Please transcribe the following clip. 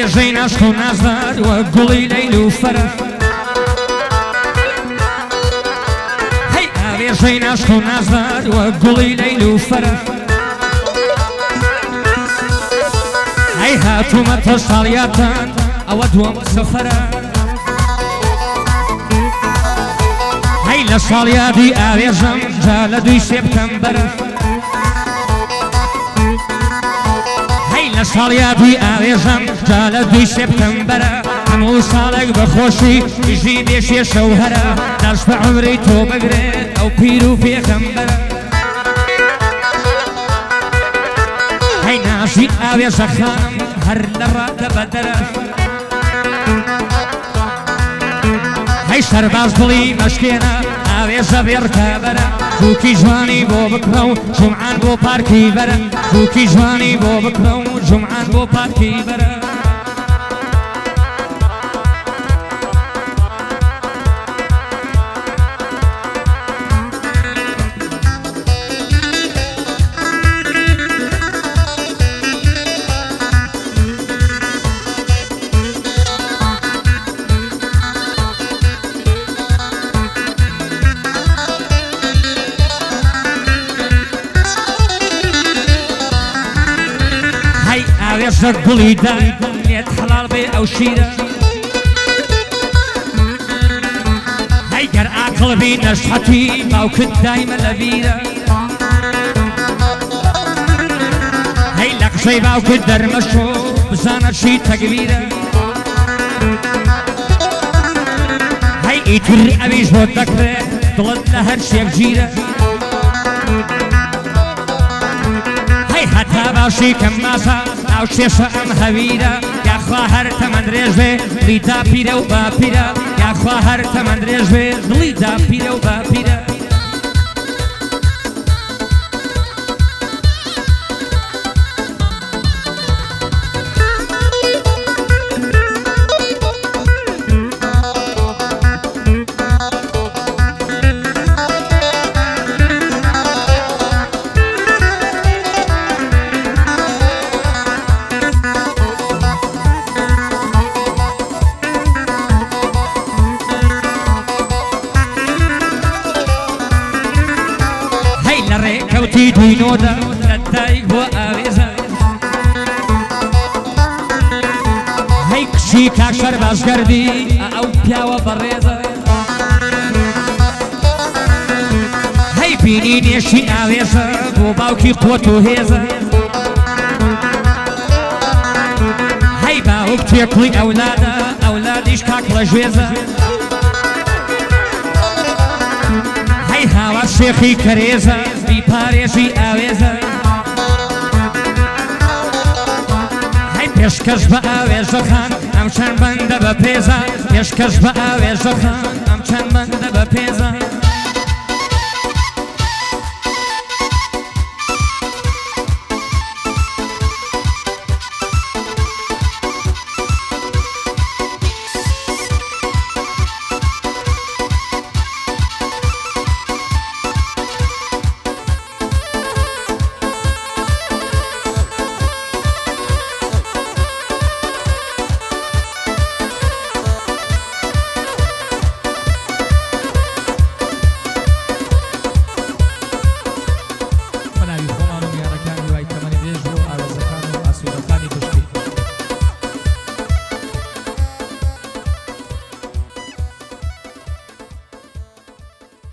ئاوێژەی ناشق و نازدار وە گوڵی لەیل و فەرە هەی ئاوێژەی ناشق و نازدار وە گوڵی لەیل و فەرە هەی هاتوومەتە ساڵیاتان ئەوە دووەم سەفەرە هەی لە ساڵیادی ئاوێژەم جا لە 2 سێپتەمبەرە هەی لە ساڵیادی ئاوێژەم جا لە 2 سێپتەمبەرە هەموو ساڵێک بەخۆشی ژی دێشێ شەوهەرە دەست بە عومری تۆ بگرێت ئەو پیر و پێغەمبەرە هەی ناژی ئاوێژە خانم هەر لە ڕادە بەدەرە هەی سەرباز دڵی مەشکێنە ئاوێژە بێڕکابەرە بووکی جوانی بۆ بکڕە و جومعان بۆ پارکی بەرە بووکی جوانی بۆ بکڕە و جومعان بۆ پارکی بەرە ئاوێژە گوڵی دای لێت حەڵال بێ ئەو شیرە هەی گەر ئاقڵ بی نەشحەتی باوکت دایمە لە بیرە هەی لە قسەی باوکت دەرمەشۆ بزانە چی تەکبیرە هەی ئیتر ئەویش بۆ دەکرێت دڵت لە هەر شێک گیرە هەی هەتا باشی کەم ماسە ئەو شێشە ئەم هەویرە یاخوا هەر تەمەند درێژ بێ دڵی دا پیرە و باپیرە یاخوا هەر تەمەند درێژ بێ دڵی دا پیرە و باپیرە کەوتی دوینۆدا لە دایک بۆ ئاوێزە هەی کچی کاکشەر باشگەردی ئەو پیاوە بەڕێزە هەی بینی نێشی ئاوێزە بۆ باوکی قوت و هێزە هەی باوک تێکڵی ئەولادە ئەولادیش کاک لە ژێزە هەی هاوار شێخی کەرێزە پارێژی ئاوێزە هەی پێشکەش بە ئاوێژەخان ئەم چەند بەندە بە پێزە پێشکەش بە ئاوێژەخان ئەم چەند بەندە بە پێزە